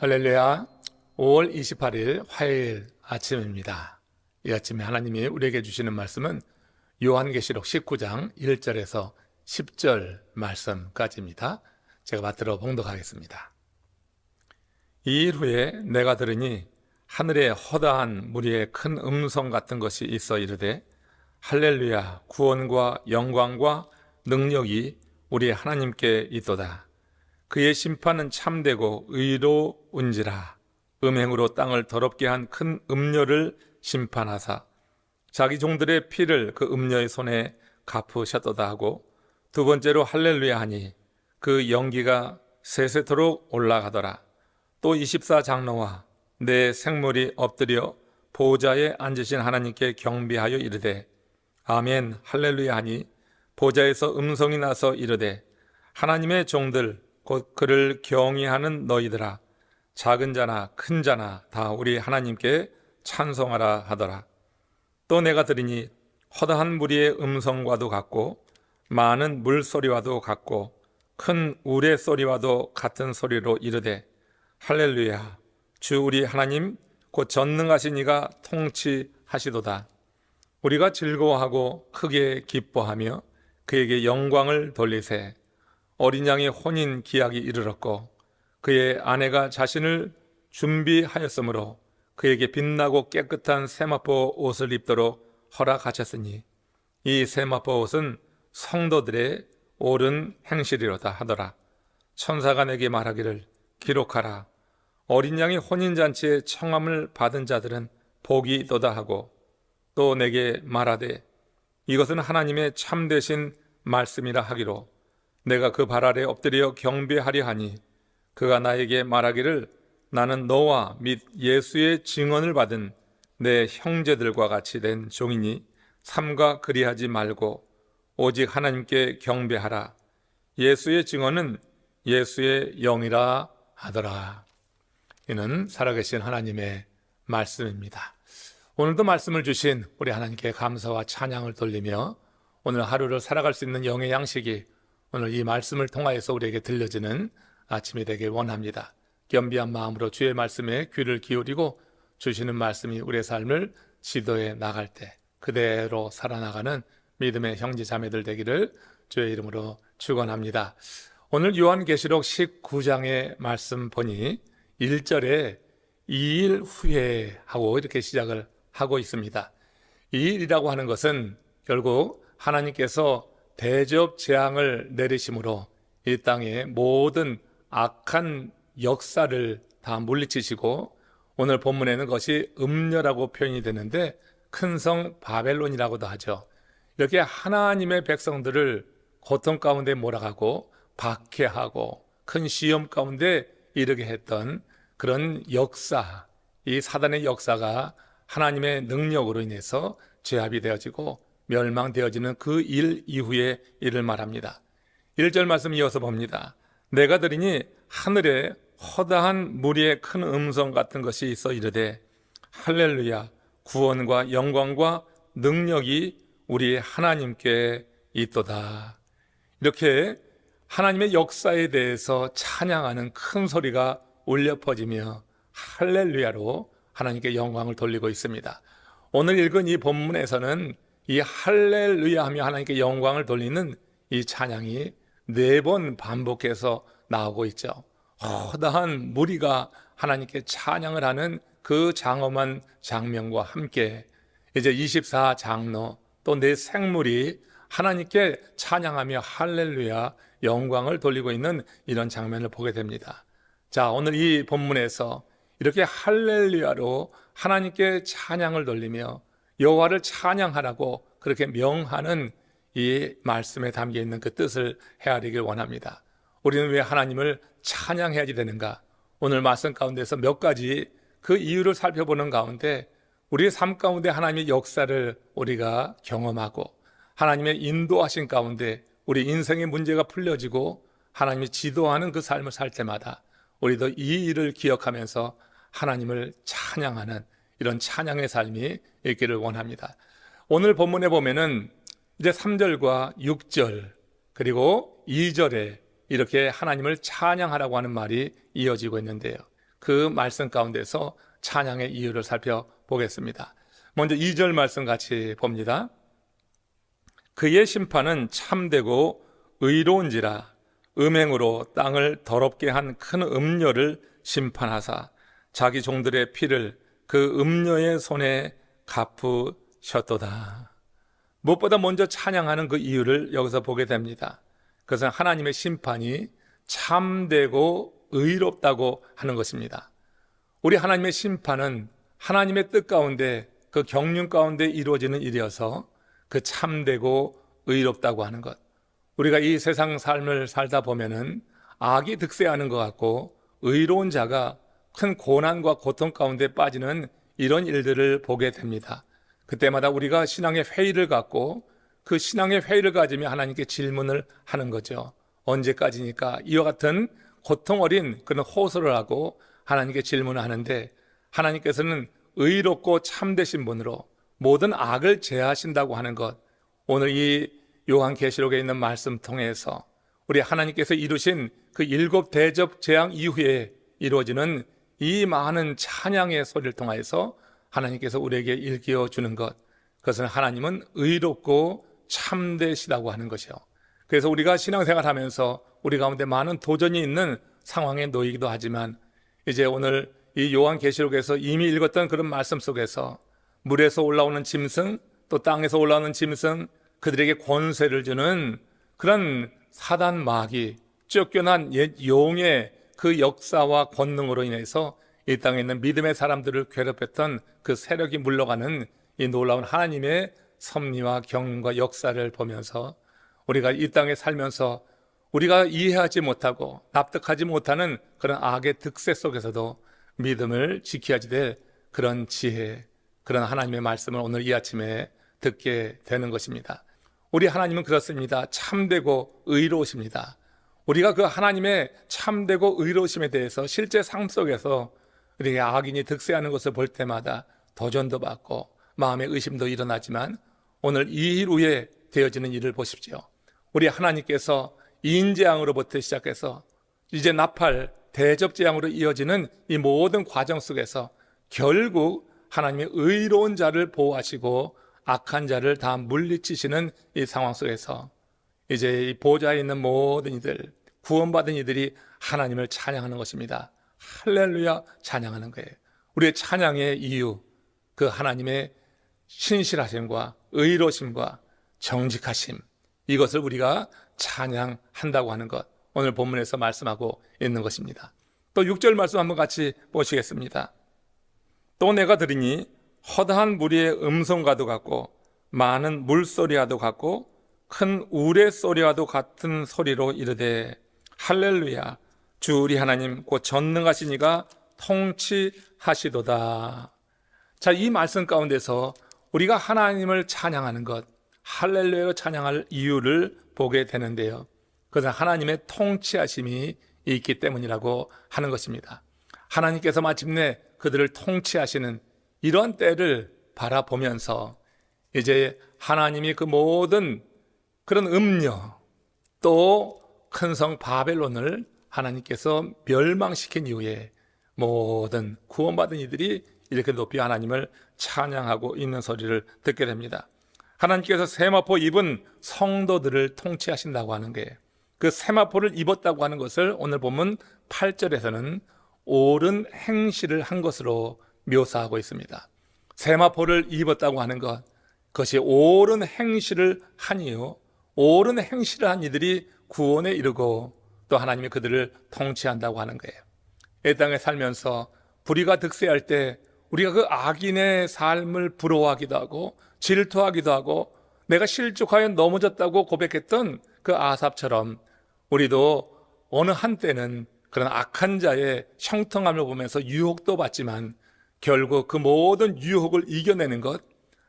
할렐루야. 5월 28일 화요일 아침입니다. 이 아침에 하나님이 우리에게 주시는 말씀은 요한계시록 19장 1절에서 10절 말씀까지입니다. 제가 받들어 봉독하겠습니다. 이 일 후에 내가 들으니 하늘에 허다한 무리의 큰 음성 같은 것이 있어 이르되 할렐루야, 구원과 영광과 능력이 우리 하나님께 있도다. 그의 심판은 참되고 의로운지라. 음행으로 땅을 더럽게 한 큰 음녀를 심판하사 자기 종들의 피를 그 음녀의 손에 갚으셨도다 하고, 두 번째로 할렐루야 하니 그 연기가 세세토록 올라가더라. 또 24장로와 내 생물이 엎드려 보좌에 앉으신 하나님께 경배하여 이르되 아멘 할렐루야 하니, 보좌에서 음성이 나서 이르되 하나님의 종들 곧 그를 경외하는 너희들아, 작은 자나 큰 자나 다 우리 하나님께 찬송하라 하더라. 또 내가 들으니 허다한 무리의 음성과도 같고 많은 물소리와도 같고 큰 우레소리와도 같은 소리로 이르되 할렐루야, 주 우리 하나님 곧 전능하신 이가 통치하시도다. 우리가 즐거워하고 크게 기뻐하며 그에게 영광을 돌리세. 어린 양의 혼인 기약이 이르렀고 그의 아내가 자신을 준비하였으므로 그에게 빛나고 깨끗한 세마포 옷을 입도록 허락하셨으니 이 세마포 옷은 성도들의 옳은 행실이로다 하더라. 천사가 내게 말하기를 기록하라. 어린 양의 혼인잔치에 청함을 받은 자들은 복이 있도다 하고, 또 내게 말하되 이것은 하나님의 참되신 말씀이라 하기로 내가 그 발 아래 엎드려 경배하려 하니, 그가 나에게 말하기를 나는 너와 및 예수의 증언을 받은 내 형제들과 같이 된 종이니 삼가 그리하지 말고 오직 하나님께 경배하라. 예수의 증언은 예수의 영이라 하더라. 이는 살아계신 하나님의 말씀입니다. 오늘도 말씀을 주신 우리 하나님께 감사와 찬양을 돌리며 오늘 하루를 살아갈 수 있는 영의 양식이 오늘 이 말씀을 통하여서 우리에게 들려지는 아침이 되길 원합니다. 겸비한 마음으로 주의 말씀에 귀를 기울이고 주시는 말씀이 우리의 삶을 지도해 나갈 때 그대로 살아나가는 믿음의 형제 자매들 되기를 주의 이름으로 축원합니다. 오늘 요한계시록 19장의 말씀 보니 1절에 이 일 후에 하고 이렇게 시작을 하고 있습니다. 이 일이라고 하는 것은 결국 하나님께서 대접 재앙을 내리심으로 이 땅의 모든 악한 역사를 다 물리치시고, 오늘 본문에는 그것이 음녀라고 표현이 되는데 큰 성 바벨론이라고도 하죠. 이렇게 하나님의 백성들을 고통 가운데 몰아가고 박해하고 큰 시험 가운데 이르게 했던 그런 역사, 이 사단의 역사가 하나님의 능력으로 인해서 제압이 되어지고 멸망되어지는 그 일 이후의 일을 말합니다. 1절 말씀 이어서 봅니다. 내가 들으니 하늘에 허다한 무리의 큰 음성 같은 것이 있어 이르되 할렐루야, 구원과 영광과 능력이 우리 하나님께 있도다. 이렇게 하나님의 역사에 대해서 찬양하는 큰 소리가 울려 퍼지며 할렐루야로 하나님께 영광을 돌리고 있습니다. 오늘 읽은 이 본문에서는 이 할렐루야 하며 하나님께 영광을 돌리는 이 찬양이 4번 반복해서 나오고 있죠. 허다한 무리가 하나님께 찬양을 하는 그 장엄한 장면과 함께 이제 24장로 또 내 생물이 하나님께 찬양하며 할렐루야 영광을 돌리고 있는 이런 장면을 보게 됩니다. 자, 오늘 이 본문에서 이렇게 할렐루야로 하나님께 찬양을 돌리며 여호와를 찬양하라고 그렇게 명하는 이 말씀에 담겨 있는 그 뜻을 헤아리길 원합니다. 우리는 왜 하나님을 찬양해야지 되는가? 오늘 말씀 가운데서 몇 가지 그 이유를 살펴보는 가운데 우리의 삶 가운데 하나님의 역사를 우리가 경험하고 하나님의 인도하신 가운데 우리 인생의 문제가 풀려지고 하나님이 지도하는 그 삶을 살 때마다 우리도 이 일을 기억하면서 하나님을 찬양하는 이런 찬양의 삶이 있기를 원합니다. 오늘 본문에 보면은 이제 3절과 6절 그리고 2절에 이렇게 하나님을 찬양하라고 하는 말이 이어지고 있는데요. 그 말씀 가운데서 찬양의 이유를 살펴보겠습니다. 먼저 2절 말씀 같이 봅니다. 그의 심판은 참되고 의로운지라 음행으로 땅을 더럽게 한 큰 음녀를 심판하사 자기 종들의 피를 그 음녀의 손에 갚으셨도다. 무엇보다 먼저 찬양하는 그 이유를 여기서 보게 됩니다. 그것은 하나님의 심판이 참되고 의롭다고 하는 것입니다. 우리 하나님의 심판은 하나님의 뜻 가운데 그 경륜 가운데 이루어지는 일이어서 그 참되고 의롭다고 하는 것. 우리가 이 세상 삶을 살다 보면은 악이 득세하는 것 같고 의로운 자가 큰 고난과 고통 가운데 빠지는 이런 일들을 보게 됩니다. 그때마다 우리가 신앙의 회의를 갖고 그 신앙의 회의를 가지며 하나님께 질문을 하는 거죠. 언제까지니까? 이와 같은 고통 어린 그런 호소를 하고 하나님께 질문을 하는데 하나님께서는 의롭고 참되신 분으로 모든 악을 제하신다고 하는 것, 오늘 이 요한계시록에 있는 말씀 통해서 우리 하나님께서 이루신 그 7 대접 재앙 이후에 이루어지는 이 많은 찬양의 소리를 통하여서 하나님께서 우리에게 일깨워 주는 것, 그것은 하나님은 의롭고 참되시다고 하는 것이요. 그래서 우리가 신앙생활 하면서 우리 가운데 많은 도전이 있는 상황에 놓이기도 하지만 이제 오늘 이 요한계시록에서 이미 읽었던 그런 말씀 속에서 물에서 올라오는 짐승, 또 땅에서 올라오는 짐승, 그들에게 권세를 주는 그런 사단 마귀, 쫓겨난 옛 용의 그 역사와 권능으로 인해서 이 땅에 있는 믿음의 사람들을 괴롭혔던 그 세력이 물러가는 이 놀라운 하나님의 섭리와 경륜과 역사를 보면서 우리가 이 땅에 살면서 우리가 이해하지 못하고 납득하지 못하는 그런 악의 득세 속에서도 믿음을 지켜야지 될 그런 지혜, 그런 하나님의 말씀을 오늘 이 아침에 듣게 되는 것입니다. 우리 하나님은 그렇습니다. 참되고 의로우십니다. 우리가 그 하나님의 참되고 의로우심에 대해서 실제 삶 속에서 우리의 악인이 득세하는 것을 볼 때마다 도전도 받고 마음의 의심도 일어나지만 오늘 이 일 후에 되어지는 일을 보십시오. 우리 하나님께서 인재앙으로부터 시작해서 이제 나팔, 대접재앙으로 이어지는 이 모든 과정 속에서 결국 하나님의 의로운 자를 보호하시고 악한 자를 다 물리치시는 이 상황 속에서 이제 이 보좌에 있는 모든 이들, 구원받은 이들이 하나님을 찬양하는 것입니다. 할렐루야 찬양하는 거예요. 우리의 찬양의 이유, 그 하나님의 신실하심과 의로심과 정직하심, 이것을 우리가 찬양한다고 하는 것, 오늘 본문에서 말씀하고 있는 것입니다. 또 6절 말씀 한번 같이 보시겠습니다. 또 내가 들으니 허다한 무리의 음성과도 같고 많은 물소리와도 같고 큰 우레소리와도 같은 소리로 이르되 할렐루야 주 우리 하나님 곧 전능하신 이가 통치하시도다. 자, 이 말씀 가운데서 우리가 하나님을 찬양하는 것, 할렐루야로 찬양할 이유를 보게 되는데요, 그것은 하나님의 통치하심이 있기 때문이라고 하는 것입니다. 하나님께서 마침내 그들을 통치하시는 이런 때를 바라보면서 이제 하나님이 그 모든 그런 음녀, 또 큰 성 바벨론을 하나님께서 멸망시킨 이후에 모든 구원받은 이들이 이렇게 높이 하나님을 찬양하고 있는 소리를 듣게 됩니다. 하나님께서 세마포 입은 성도들을 통치하신다고 하는 게, 그 세마포를 입었다고 하는 것을 오늘 보면 8절에서는 옳은 행실을 한 것으로 묘사하고 있습니다. 세마포를 입었다고 하는 것, 그것이 옳은 행실을 하니요, 옳은 행실을 한 이들이 구원에 이르고 또 하나님이 그들을 통치한다고 하는 거예요. 이 땅에 살면서 불의가 득세할 때 우리가 그 악인의 삶을 부러워하기도 하고 질투하기도 하고 내가 실족하여 넘어졌다고 고백했던 그 아삽처럼 우리도 어느 한때는 그런 악한 자의 형통함을 보면서 유혹도 받지만 결국 그 모든 유혹을 이겨내는 것,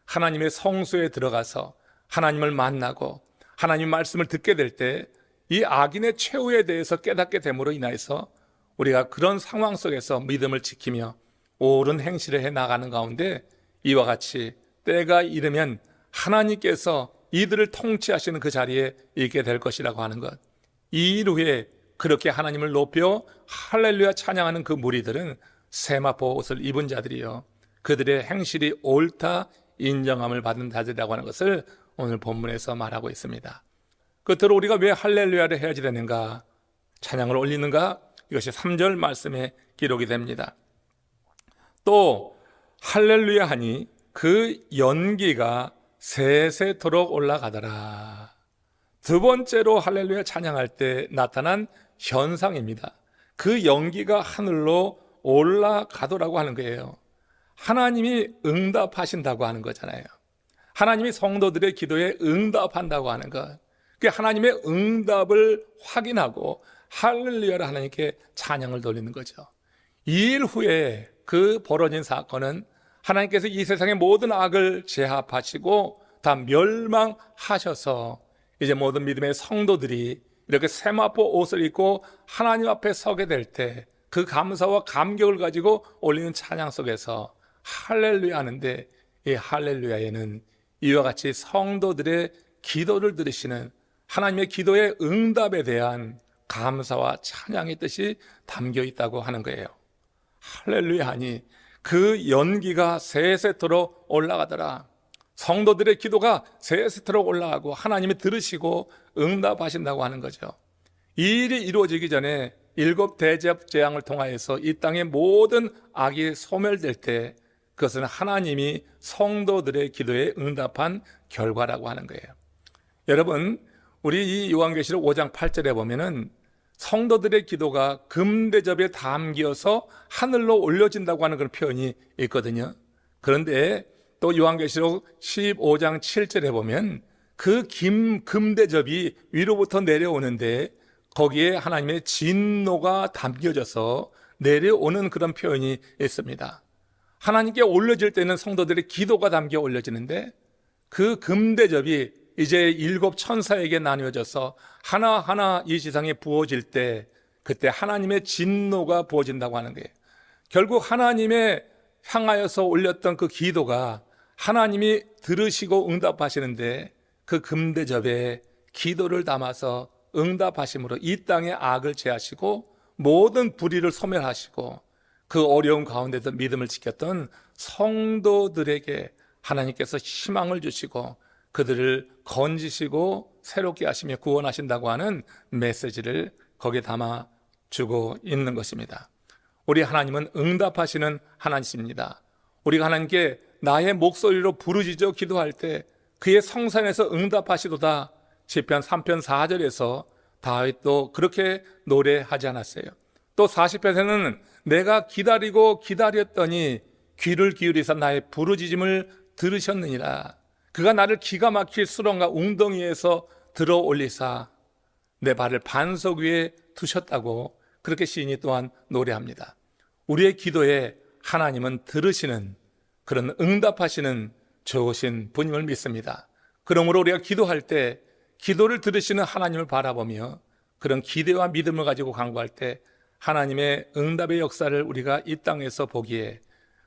하나님의 성소에 들어가서 하나님을 만나고 하나님 말씀을 듣게 될 때 이 악인의 최후에 대해서 깨닫게 됨으로 인해서 우리가 그런 상황 속에서 믿음을 지키며 옳은 행실을 해 나가는 가운데 이와 같이 때가 이르면 하나님께서 이들을 통치하시는 그 자리에 있게 될 것이라고 하는 것, 이 일 후에 그렇게 하나님을 높여 할렐루야 찬양하는 그 무리들은 세마포 옷을 입은 자들이요, 그들의 행실이 옳다 인정함을 받은 자들이라고 하는 것을 오늘 본문에서 말하고 있습니다. 끝으로 우리가 왜 할렐루야를 해야지 되는가, 찬양을 올리는가? 이것이 3절 말씀에 기록이 됩니다. 또 할렐루야 하니 그 연기가 세세토록 올라가더라. 두 번째로 할렐루야 찬양할 때 나타난 현상입니다. 그 연기가 하늘로 올라가더라고 하는 거예요. 하나님이 응답하신다고 하는 거잖아요. 하나님이 성도들의 기도에 응답한다고 하는 것, 그 하나님의 응답을 확인하고 할렐루야를 하나님께 찬양을 돌리는 거죠. 2일 후에 그 벌어진 사건은 하나님께서 이 세상의 모든 악을 제압하시고 다 멸망하셔서 이제 모든 믿음의 성도들이 이렇게 세마포 옷을 입고 하나님 앞에 서게 될 때 그 감사와 감격을 가지고 올리는 찬양 속에서 할렐루야 하는데, 이 할렐루야에는 이와 같이 성도들의 기도를 들으시는 하나님의 기도의 응답에 대한 감사와 찬양의 뜻이 담겨 있다고 하는 거예요. 할렐루야 하니 그 연기가 세세토록 올라가더라. 성도들의 기도가 세세토록 올라가고 하나님이 들으시고 응답하신다고 하는 거죠. 이 일이 이루어지기 전에 7 대접 재앙을 통하여서 이 땅의 모든 악이 소멸될 때 그것은 하나님이 성도들의 기도에 응답한 결과라고 하는 거예요. 여러분, 우리 이 요한계시록 5장 8절에 보면은 성도들의 기도가 금대접에 담겨서 하늘로 올려진다고 하는 그런 표현이 있거든요. 그런데 또 요한계시록 15장 7절에 보면 그 금대접이 위로부터 내려오는데 거기에 하나님의 진노가 담겨져서 내려오는 그런 표현이 있습니다. 하나님께 올려질 때는 성도들의 기도가 담겨 올려지는데 그 금대접이 이제 7 천사에게 나뉘어져서 하나하나 이 지상에 부어질 때 그때 하나님의 진노가 부어진다고 하는 거예요. 결국 하나님의 향하여서 올렸던 그 기도가 하나님이 들으시고 응답하시는데 그 금대접에 기도를 담아서 응답하심으로 이 땅의 악을 제하시고 모든 불의를 소멸하시고 그 어려운 가운데서 믿음을 지켰던 성도들에게 하나님께서 희망을 주시고 그들을 건지시고 새롭게 하시며 구원하신다고 하는 메시지를 거기에 담아주고 있는 것입니다. 우리 하나님은 응답하시는 하나님이십니다. 우리가 하나님께 나의 목소리로 부르짖어 기도할 때 그의 성산에서 응답하시도다. 시편 3편 4절에서 다윗도 그렇게 노래하지 않았어요. 또 40편에는 내가 기다리고 기다렸더니 귀를 기울이사 나의 부르짖음을 들으셨느니라. 그가 나를 기가 막힐 수렁과 웅덩이에서 들어 올리사 내 발을 반석 위에 두셨다고 그렇게 시인이 또한 노래합니다. 우리의 기도에 하나님은 들으시는 그런 응답하시는 좋으신 분임을 믿습니다. 그러므로 우리가 기도할 때 기도를 들으시는 하나님을 바라보며 그런 기대와 믿음을 가지고 간구할 때 하나님의 응답의 역사를 우리가 이 땅에서 보기에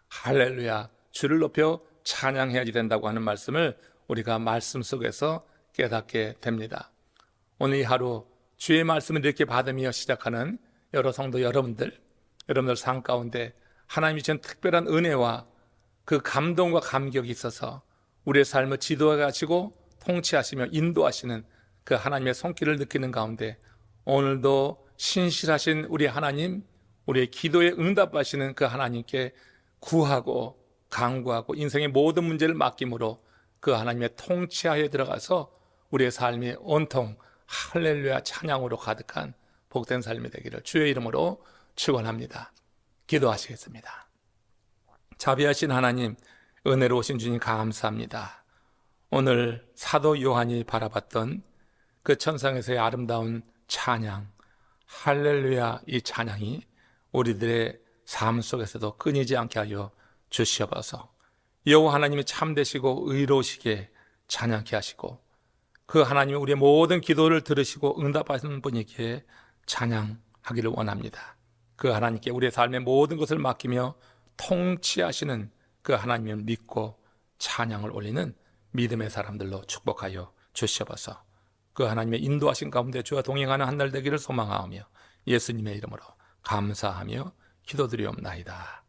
할렐루야 주를 높여 찬양해야지 된다고 하는 말씀을 우리가 말씀 속에서 깨닫게 됩니다. 오늘 이 하루 주의 말씀을 이렇게 받으며 시작하는 여러 성도 여러분들 삶 가운데 하나님이 주신 특별한 은혜와 그 감동과 감격이 있어서 우리의 삶을 지도해 가시고 통치하시며 인도하시는 그 하나님의 손길을 느끼는 가운데 오늘도 신실하신 우리 하나님, 우리의 기도에 응답하시는 그 하나님께 구하고 간구하고 인생의 모든 문제를 맡김으로 그 하나님의 통치하에 들어가서 우리의 삶이 온통 할렐루야 찬양으로 가득한 복된 삶이 되기를 주의 이름으로 축원합니다. 기도하시겠습니다. 자비하신 하나님, 은혜로우신 주님 감사합니다. 오늘 사도 요한이 바라봤던 그 천상에서의 아름다운 찬양, 할렐루야, 이 찬양이 우리들의 삶 속에서도 끊이지 않게 하여 주시옵소서. 여호와 하나님이 참되시고 의로우시게 찬양케 하시고 그 하나님이 우리의 모든 기도를 들으시고 응답하시는 분이기에 찬양하기를 원합니다. 그 하나님께 우리의 삶의 모든 것을 맡기며 통치하시는 그 하나님을 믿고 찬양을 올리는 믿음의 사람들로 축복하여 주시옵소서. 그 하나님의 인도하신 가운데 주와 동행하는 한 날 되기를 소망하며 예수님의 이름으로 감사하며 기도드리옵나이다.